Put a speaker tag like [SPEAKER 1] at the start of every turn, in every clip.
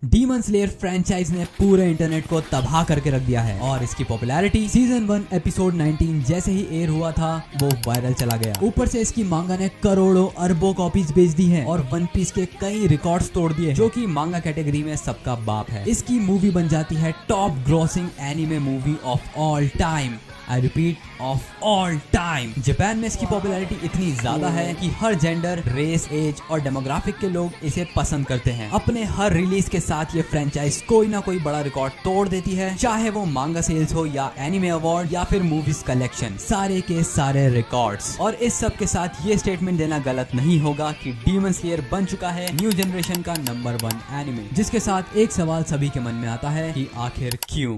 [SPEAKER 1] Demon slayer franchise ने पूरे internet को तबाह करके रख दिया है और इसकी पॉपुलैरिटी सीजन 1 एपिसोड 19 जैसे ही एयर हुआ था वो वायरल चला गया। ऊपर से इसकी मांगा ने करोड़ों अरबों कॉपीज बेच दी हैं और वन पीस के कई रिकॉर्ड्स तोड़ दिए जो कि मांगा कैटेगरी में सबका बाप है। इसकी मूवी बन जाती है top grossing anime movie of all time. I repeat, of all time. Japan में इसकी पॉपुलैरिटी इतनी ज्यादा है कि हर जेंडर, रेस, एज और डेमोग्राफिक के लोग इसे पसंद करते हैं। अपने हर रिलीज के साथ ये फ्रेंचाइज कोई ना कोई बड़ा रिकॉर्ड तोड़ देती है, चाहे वो मांगा सेल्स हो या एनिमे अवार्ड या फिर मूवीज कलेक्शन, सारे के सारे रिकॉर्ड्स। और इस सब के साथ ये स्टेटमेंट देना गलत नहीं होगा कि डीमन स्लेयर बन चुका है न्यू जनरेशन का नंबर 1 एनिमे। जिसके साथ एक सवाल सभी के मन में आता है कि आखिर क्यों।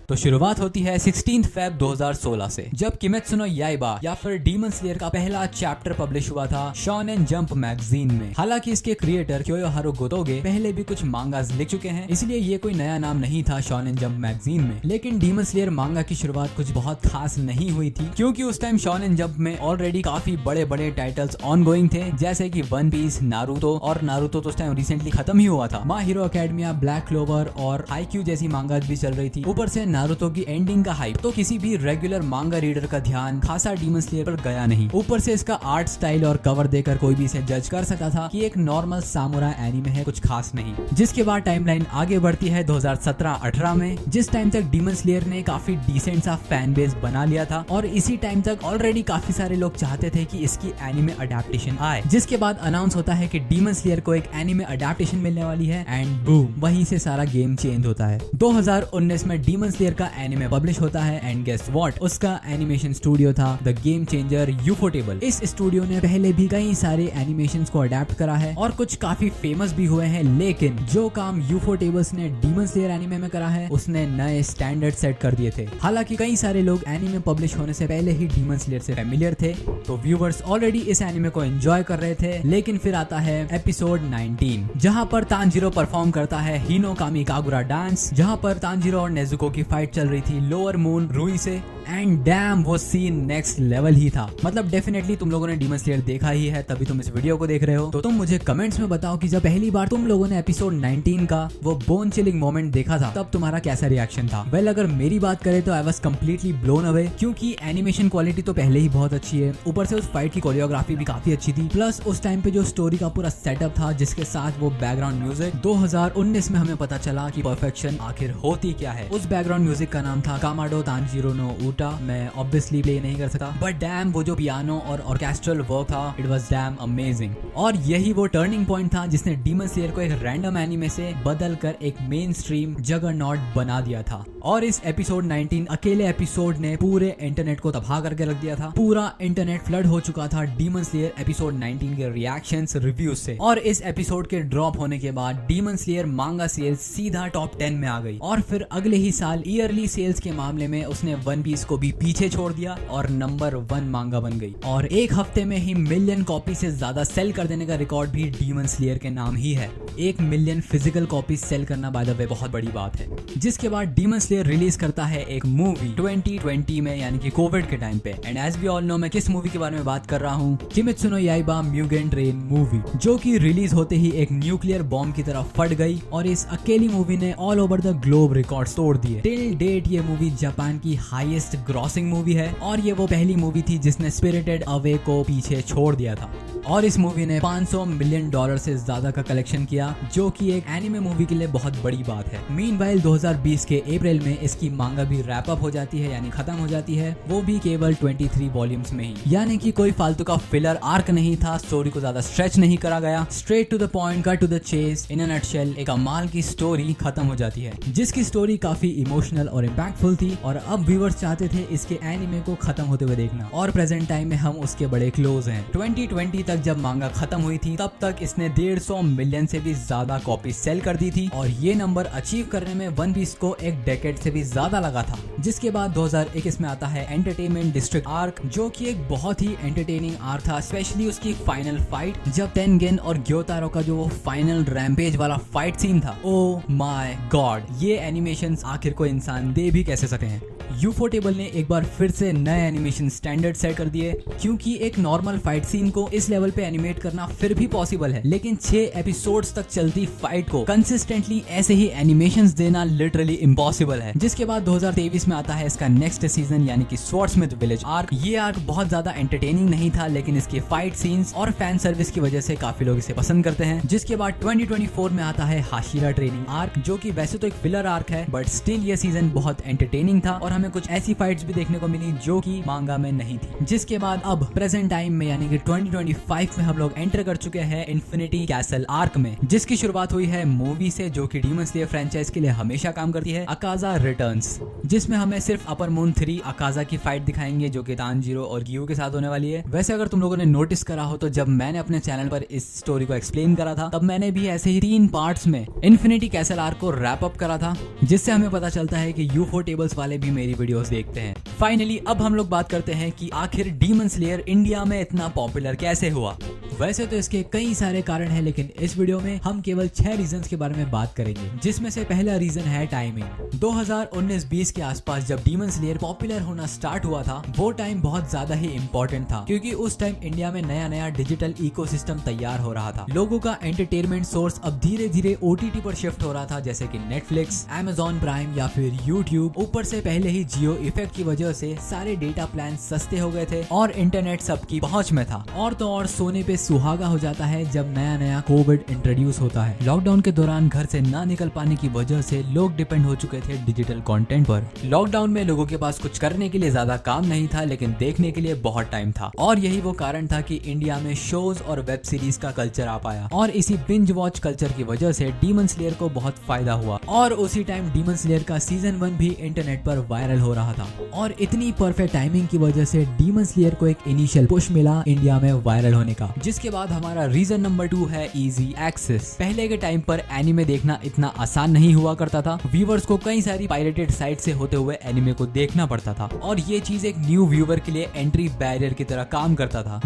[SPEAKER 1] तो शुरुआत होती है 16 फेब 2016 से, जब किमेत्सु नो याइबा या फिर डीमन स्लेयर का पहला चैप्टर पब्लिश हुआ था शोनेन जंप मैगजीन में। हालांकि इसके क्रिएटर क्योयोहारू गोतोगे पहले भी कुछ मांगास लिख चुके हैं, इसलिए ये कोई नया नाम नहीं था शोनेन जंप मैगजीन में। लेकिन डीमन स्लेयर मांगा की शुरुआत कुछ बहुत खास नहीं हुई थी, क्योंकि उस टाइम शोनेन जंप में ऑलरेडी काफी बड़े बड़े टाइटल्स ऑनगोइंग थे, जैसे कि वन पीस, नारुतो, और नारुतो तो उस टाइम रिसेंटली खत्म ही हुआ था। My hero academia, black clover और हाईक्यू जैसी मांगास भी चल रही थी। ऊपर से नारुतो की एंडिंग का हाइप, तो किसी भी रेगुलर मांगा रीडर का ध्यान खासा डीमन स्लेयर पर गया नहीं। ऊपर से इसका आर्ट स्टाइल और कवर देखकर कोई भी इसे जज कर सकता था कि एक नॉर्मल सामुराई एनीमे है, कुछ खास नहीं। जिसके बाद टाइमलाइन आगे बढ़ती है 2017-18 में, जिस टाइम तक डीमन स्लेयर ने काफी डिसेंट सा फैन बेस बना लिया था और इसी टाइम तक ऑलरेडी काफी सारे लोग चाहते थे कि इसकी एनीमे अडेप्टेशन आए। जिसके बाद अनाउंस होता है कि डीमन स्लेयर को एक एनीमे अडेप्टेशन मिलने वाली है एंड बूम, वहीं से सारा गेम चेंज होता है। 2019 में डीमन स्लेयर का एनीमे पब्लिश होता है एंड गेस व्हाट, उसका एनिमेशन स्टूडियो था द गेम चेंजर यूफोटेबल। इस स्टूडियो ने पहले भी कई सारे एनिमेशंस को अडेप्ट करा है और कुछ काफी फेमस भी हुए हैं, लेकिन जो काम यूफोटेबल्स ने डीमन स्लेयर एनीमे में करा है उसने नए स्टैंडर्ड सेट कर दिए थे। हालांकि कई सारे लोग एनीमे पब्लिश होने से पहले ही डीमन स्लेयर से फेमिलियर थे, तो व्यूवर्स ऑलरेडी इस एनीमे को एंजॉय कर रहे थे। लेकिन फिर आता है एपिसोड 19, जहां पर तांजीरो परफॉर्म करता है हिनो कामी कागुरा डांस, जहां पर तांजीरो और नेजुको की फाइट चल रही थी लोअर मून रुई से, एंड डैम वो सीन नेक्स्ट लेवल ही था। मतलब डेफिनेटली तुम लोगों ने डीमन स्लेयर देखा ही है, तभी तुम इस वीडियो को देख रहे हो। तो तुम मुझे कमेंट्स में बताओ कि जब पहली बार तुम लोगों ने एपिसोड 19 का वो बोन चिलिंग मोमेंट देखा था तब तुम्हारा कैसा रिएक्शन था। वेल, अगर मेरी बात करें तो I was completely blown away, क्योंकि एनिमेशन क्वालिटी तो पहले ही बहुत अच्छी है, ऊपर से उस फाइट की कोरियोग्राफी भी काफी अच्छी थी, प्लस उस टाइम पे जो स्टोरी का पूरा सेटअप था जिसके साथ वो बैकग्राउंड म्यूजिक। 2019 में हमें पता चला कि परफेक्शन आखिर होती क्या है। उस बैकग्राउंड म्यूजिक का नाम था कामाडो तांजीरो नो उटा। मैं ऑब्वियसली प्ले नहीं कर सकता, बट डैम वो जो पियानो और ऑर्केस्ट्रल वर्क था, इट वाज डैम अमेजिंग। और यही वो टर्निंग पॉइंट था जिसने डीमन स्लेयर को एक रैंडम एनीमे से बदल कर एक मेन स्ट्रीम जगरनॉट बना दिया था। और इस एपिसोड 19 अकेले एपिसोड ने पूरे इंटरनेट को तबाह करके रख दिया था। पूरा इंटरनेट फ्लड हो चुका था डीमन स्लेयर एपिसोड 19 के रिएक्शंस, रिव्यूज से। और इस एपिसोड के ड्रॉप होने के बाद डीमन स्लेयर मांगा सेल्स सीधा टॉप 10 में आ गई, और फिर अगले ही साल ईयरली सेल्स के मामले में उसने वन पीस को भी पीछे छोड़ दिया और नंबर 1 मांगा बन गई। और एक हफ्ते में ही मिलियन कॉपी से ज्यादा सेल कर देने का रिकॉर्ड भी डीमन स्लेयर के नाम ही है। 1 मिलियन फिजिकल कॉपी सेल करना बाय द वे बहुत बड़ी बात है। जिसके बाद डीमन स्लेयर रिलीज करता है एक मूवी 2020 में, यानी कि कोविड के टाइम पे। And as we all know मैं किस मूवी के बारे में बात कर रहा हूँ, किमेत्सु नो याइबा म्यूगेन ट्रेन मूवी, जो कि रिलीज होते ही एक न्यूक्लियर बॉम्ब की तरह फट गई और इस अकेली मूवी ने all over the globe records तोड़ दिए। टिल डेट ये मूवी जापान की हाईएस्ट ग्रॉसिंग मूवी है और ये वो पहली मूवी थी जिसने स्पिरिटेड अवे को पीछे छोड़ दिया था। और इस मूवी ने $500 मिलियन से ज्यादा का कलेक्शन किया, जो कि एक एनिमे मूवी के लिए बहुत बड़ी बात है। मीनवाइल 2020 के अप्रैल में इसकी मांगा भी रैप अप हो जाती है, यानी खत्म हो जाती है, वो भी केवल 23 वॉल्यूम्स में ही। यानी कि कोई फालतू का फिलर आर्क नहीं था, स्टोरी को ज्यादा स्ट्रेच नहीं करा गया, straight to the point, cut to the chase, in a nutshell एक कमाल की स्टोरी खत्म हो जाती है, जिसकी स्टोरी काफी इमोशनल और इम्पैक्टफुल थी। और अब व्यूअर्स चाहते थे इसके एनिमे को खत्म होते हुए देखना, और प्रेजेंट टाइम में हम उसके बड़े क्लोज हैं। 2020 तक जब मांगा खत्म हुई थी तब तक इसने 150 मिलियन से भी ज्यादा कॉपी सेल कर दी थी, और ये नंबर अचीव करने में वन पीस को एक डेकेड से भी ज्यादा लगा था। जिसके बाद 2021 में आता है एंटरटेनमेंट डिस्ट्रिक्ट आर्क, जो कि एक बहुत ही एंटरटेनिंग आर्क था, स्पेशली उसकी फाइनल फाइट जब तेनगेन और ग्योतारो का जो वो फाइनल रैम्पेज वाला फाइट सीन था। ओ माय गॉड, ये एनिमेशंस आखिर कोई इंसान दे भी कैसे सकते हैं। यूफोटेबल ने एक बार फिर से नए एनिमेशन स्टैंडर्ड सेट कर दिए, क्योंकि एक नॉर्मल फाइट सीन को इस लेवल पे एनिमेट करना फिर भी पॉसिबल है, लेकिन 6 एपिसोड्स तक चलती फाइट को कंसिस्टेंटली ऐसे ही एनिमेशंस देना लिटरली इम्पॉसिबल है। जिसके बाद 2023 में आता है इसका नेक्स्ट सीजन यानी कि स्वॉर्ड्समिथ विलेज आर्क। ये आर्क बहुत ज्यादा एंटरटेनिंग नहीं था, लेकिन इसके फाइट सीन्स और फैन सर्विस की वजह से काफी लोग इसे पसंद करते हैं। जिसके बाद 2024 में आता है हाशिरा ट्रेनिंग आर्क, जो कि वैसे तो एक फिलर आर्क है, बट स्टिल ये सीजन बहुत एंटरटेनिंग था और हमें कुछ ऐसी फाइट्स भी देखने को मिली जो कि मांगा में नहीं थी। जिसके बाद अब प्रेजेंट टाइम में यानी कि 2025 में हम लोग एंटर कर चुके हैं इन्फिनिटी कैसल आर्क में, जिसकी शुरुआत हुई है मूवी से जो कि डीमन स्लेयर फ्रेंचाइज के लिए हमेशा काम करती है, अकाजा रिटर्न्स, जिसमें हमें सिर्फ अपर मून 3 अकाजा की फाइट दिखाएंगे जो कि तानजीरो और गियो के साथ होने वाली है। वैसे अगर तुम लोगों ने नोटिस करा हो तो जब मैंने अपने चैनल पर इस स्टोरी को एक्सप्लेन करा था, तब मैंने भी ऐसे ही 3 पार्ट्स में इन्फिनिटी कैसल आर्क को रैप अप करा था, जिससे हमें पता चलता है कि यूफो टेबल्स वाले भी मेरी वीडियोस देखते हैं। फाइनली अब हम लोग बात करते हैं कि आखिर डीमन स्लेयर इंडिया में इतना पॉपुलर कैसे हुआ। वैसे तो इसके कई सारे कारण हैं, लेकिन इस वीडियो में हम केवल 6 रीजंस के बारे में बात करेंगे, जिसमें से पहला रीजन है टाइमिंग। 2019-20 के आसपास जब डीमन स्लेयर पॉपुलर होना स्टार्ट हुआ था, वो टाइम बहुत ज्यादा ही इंपॉर्टेंट था, क्योंकि उस टाइम इंडिया में नया नया डिजिटल इकोसिस्टम तैयार हो रहा था। लोगों का एंटरटेनमेंट सोर्स अब धीरे धीरे ओटीटी पर शिफ्ट हो रहा था, जैसे कि नेटफ्लिक्स, अमेजॉन प्राइम या फिर यूट्यूब। ऊपर से पहले ही जियो इफेक्ट की वजह से सारे डेटा प्लान सस्ते हो गए थे और इंटरनेट सबकी पहुंच में था। और तो और सोने पे सुहागा हो जाता है जब नया नया कोविड इंट्रोड्यूस होता है। लॉकडाउन के दौरान घर से ना निकल पाने की वजह से लोग डिपेंड हो चुके थे डिजिटल कंटेंट पर। लॉकडाउन में लोगों के पास कुछ करने के लिए ज्यादा काम नहीं था, लेकिन देखने के लिए बहुत टाइम था, और यही वो कारण था कि इंडिया में शोज और वेब सीरीज का कल्चर आ पाया। और इसी बिंज वॉच कल्चर की वजह से डीमन स्लेयर को बहुत फायदा हुआ, और उसी टाइम डीमन स्लेयर का सीजन 1 भी इंटरनेट पर वायरल हो रहा था। और इतनी परफेक्ट टाइमिंग की वजह से डीमन स्लेयर को एक इनिशियल पुश मिला इंडिया में वायरल होने का। जिसके बाद हमारा रीजन नंबर 2 है इजी एक्सेस। पहले के टाइम पर एनिमे देखना इतना आसान नहीं हुआ करता था, व्यूवर्स को कई सारी पायरेटेड साइट से होते हुए एनिमे को देखना पड़ता था, और ये चीज एक न्यू व्यूवर के लिए एंट्री बैरियर की तरह काम करता था।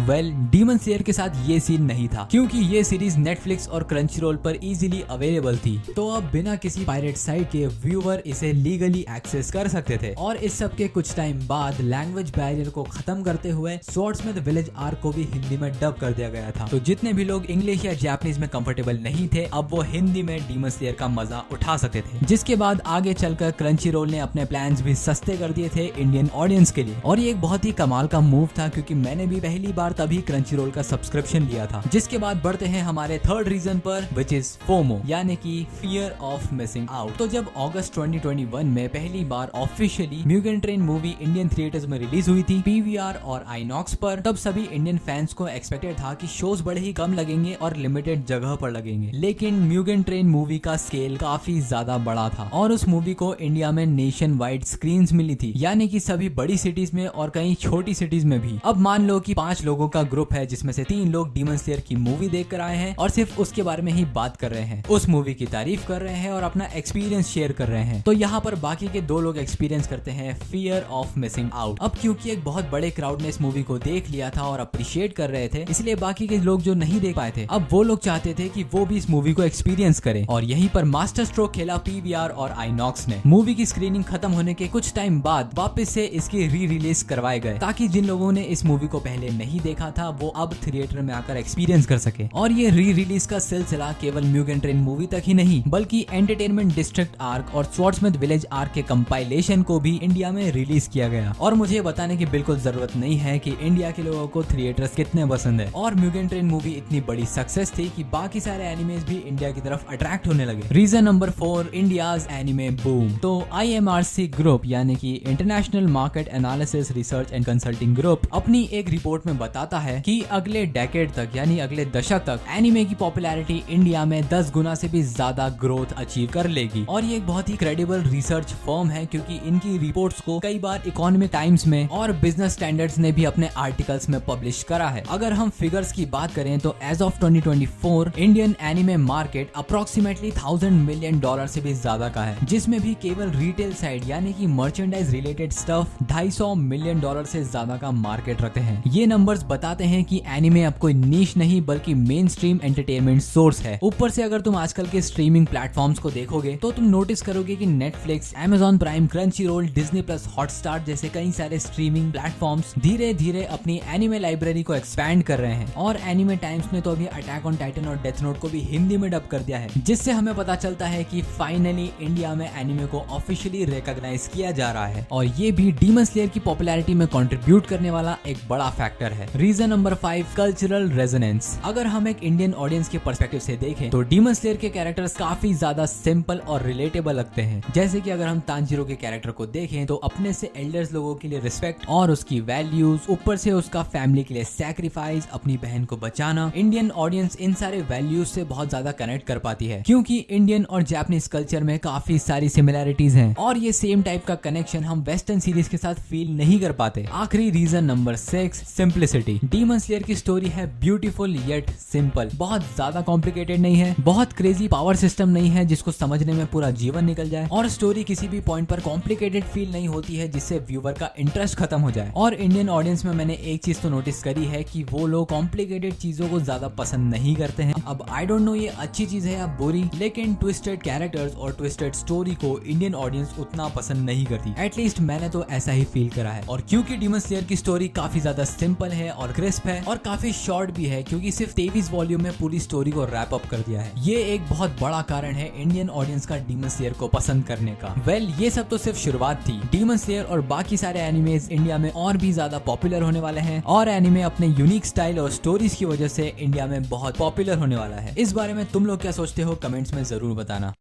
[SPEAKER 1] डीमन स्लेयर के साथ ये सीन नहीं था, क्योंकि ये सीरीज नेटफ्लिक्स और क्रंचीरोल पर इजीली अवेलेबल थी, तो अब बिना किसी पायरेट साइट के व्यूवर इसे लीगली एक्सेस कर सकते थे। और इस सब के कुछ टाइम बाद लैंग्वेज बैरियर को खत्म करते हुए स्वॉर्ड्समिथ विलेज आर्क को भी हिंदी में डब कर दिया गया था, तो जितने भी लोग इंग्लिश या जापानीज में कंफर्टेबल नहीं थे, अब वो हिंदी में डीमन स्लेयर का मजा उठा सकते थे। जिसके बाद आगे चलकर क्रंचीरोल ने अपने प्लान्स भी सस्ते कर दिए थे इंडियन ऑडियंस के लिए, और ये एक बहुत ही कमाल का मूव था, क्योंकि मैंने भी पहली बार तभी क्रंचीरोल का सब्सक्रिप्शन लिया था। जिसके बाद बढ़ते हैं हमारे थर्ड रीजन पर, विच इज फोमो, यानी कि फियर ऑफ मिसिंग आउट। तो जब अगस्त 2021 में पहली बार officially Mugen train movie Indian theatres में रिलीज हुई थी पीवीआर और आईनॉक्स पर, तब सभी इंडियन फैंस को एक्सपेक्टेड था कि शोज बड़े ही कम लगेंगे और लिमिटेड जगह पर लगेंगे, लेकिन म्यूगेन ट्रेन मूवी का स्केल काफी ज्यादा बड़ा था, और उस मूवी को इंडिया में नेशन वाइड स्क्रीन्स मिली थी, यानी कि सभी बड़ी सिटीज में और कई छोटी सिटीज में भी। अब मान लो कि 5 लोगों का ग्रुप है, जिसमें से 3 लोग डीमन स्लेयर की मूवी देख कर आए हैं और सिर्फ उसके बारे में ही बात कर रहे हैं, उस मूवी की तारीफ कर रहे हैं और अपना एक्सपीरियंस शेयर कर रहे हैं। तो यहाँ पर बाकी के 2 लोग एक्सपीरियंस करते हैं फियर ऑफ मिसिंग आउट। अब क्योंकि एक बहुत बड़े क्राउड ने इस मूवी को देख लिया था और अप्रिशिएट कर रहे थे, इसलिए बाकी के लोग जो नहीं देख पाए थे, अब वो लोग चाहते थे कि वो भी इस मूवी को एक्सपीरियंस करें, और यहीं पर मास्टर स्ट्रोक खेला पीवीआर और आईनॉक्स ने। मूवी की स्क्रीनिंग खत्म होने के कुछ टाइम बाद वापस से इसकी री रिलीज करवाए गए, ताकि जिन लोगों ने इस मूवी को पहले नहीं देखा था वो अब थिएटर में आकर एक्सपीरियंस कर सके। और ये री रिलीज का सिलसिला केवल म्यूगेन ट्रेन मूवी तक ही नहीं, बल्कि एंटरटेनमेंट डिस्ट्रिक्ट आर्क और स्वॉर्ड्समिथ विलेज आर्क के कंपाइलेशन को भी इंडिया में रिलीज किया गया। और मुझे बताने की बिल्कुल जरूरत नहीं है कि इंडिया के लोगों को थिएटर्स कितने पसंद है, और म्यूगेन ट्रेन मूवी इतनी बड़ी सक्सेस थी कि बाकी सारे एनिमेज भी इंडिया की तरफ अट्रैक्ट होने लगे। Reason number 4, India's anime boom. तो IMRC ग्रुप यानी कि international market analysis research and consulting group अपनी एक रिपोर्ट में बताता है कि अगले डेकेड तक यानी अगले दशक तक एनिमे की पॉपुलैरिटी इंडिया में 10 गुना से भी ज्यादा ग्रोथ अचीव कर लेगी। और ये एक बहुत ही क्रेडिबल रिसर्च फर्म है, क्योंकि इनकी रिपोर्ट्स को कई बार इकोनॉमिक टाइम्स में और बिजनेस स्टैंडर्ड्स ने भी अपने आर्टिकल्स में पब्लिश करा है। अगर हम फिगर्स की बात करें तो as of 2024 Indian anime market approximately $1000 million से भी ज्यादा का है, जिसमें भी केवल रिटेल साइड यानी कि मर्चेंडाइज रिलेटेड स्टफ $250 मिलियन से ज्यादा का मार्केट रखते हैं। ये नंबर्स बताते हैं कि एनिमे अब कोई नीश नहीं बल्कि मेन स्ट्रीम एंटरटेनमेंट सोर्स है। ऊपर से अगर तुम आजकल के स्ट्रीमिंग प्लेटफॉर्म्स को देखोगे तो तुम नोटिस करोगे कि Netflix, Amazon prime, Crunchyroll, Disney plus, Hotstar जैसे कई सारे स्ट्रीमिंग प्लेटफॉर्म्स धीरे धीरे अपनी एनिमे लाइब्रेरी को एक्सपैंड कर रहे हैं। और एनिमे टाइम्स ने तो अभी अटैक ऑन टाइटन और डेथ नोट को भी हिंदी में डब कर दिया है, जिससे हमें पता चलता है कि फाइनली इंडिया में एनिमे को ऑफिशियली रिकॉग्नाइज किया जा रहा है। और ये भी डीमन स्लेयर की पॉपुलैरिटी में कंट्रीब्यूट करने वाला एक बड़ा फैक्टर है। Reason number 5, cultural resonance. अगर हम एक इंडियन ऑडियंस के पर्सपेक्टिव से देखें तो डीमन स्लेयर के कैरेक्टर्स काफी ज्यादा सिंपल और रिलेटेबल लगते हैं। जैसे कि अगर हम तांजीरो के कैरेक्टर को देखें तो अपने से एल्डर्स लोगों के लिए रिस्पेक्ट और उसकी वैल्यूज, ऊपर से उसका फैमिली के लिए सैक्रिफाइस, अपनी बहन को बचाना, इंडियन ऑडियंस इन सारे वैल्यूज से बहुत ज्यादा कनेक्ट कर पाती है, क्योंकि इंडियन और जापानीज कल्चर में काफी सारी सिमिलैरिटीज हैं और ये सेम टाइप का कनेक्शन हम वेस्टर्न सीरीज के साथ फील नहीं कर पाते। आखिरी reason number 6, simplicity. Demon Slayer की स्टोरी है ब्यूटीफुल येट सिंपल, बहुत ज्यादा कॉम्प्लिकेटेड नहीं है, बहुत क्रेजी पावर सिस्टम नहीं है जिसको समझने में पूरा जीवन निकल जाए, और स्टोरी किसी भी पॉइंट पर कॉम्प्लिकेटेड फील नहीं होती है जिससे व्यूवर का इंटरेस्ट खत्म हो जाए। और इंडियन ऑडियंस में मैंने एक चीज तो नोटिस करी है कि वो लोग कॉम्प्लिकेटेड चीजों को ज्यादा पसंद नहीं करते हैं। अब आई डोंट नो ये अच्छी चीज है या बुरी, लेकिन ट्विस्टेड कैरेक्टर्स और ट्विस्टेड स्टोरी को इंडियन ऑडियंस उतना पसंद नहीं करती। एटलीस्ट मैंने तो ऐसा ही फील करा है। और क्योंकि डीमन स्लेयर की स्टोरी काफी ज्यादा सिंपल है और क्रिस्प है और काफी शॉर्ट भी है, क्योंकि सिर्फ 23 वॉल्यूम में पूरी स्टोरी को रैप अप कर दिया है, ये एक बहुत बड़ा कारण है इंडियन ऑडियंस का डीमन स्लेयर को पसंद करने का। ये सब तो सिर्फ शुरुआत थी। डीमन स्लेयर और बाकी सारे एनिमेज इंडिया में और भी ज्यादा पॉपुलर होने वाले हैं और एनिमे अपने यूनिक स्टाइल और स्टोरीज की वजह से इंडिया में बहुत पॉपुलर होने वाला है। इस बारे में तुम लोग क्या सोचते हो, कमेंट्स में जरूर बताना।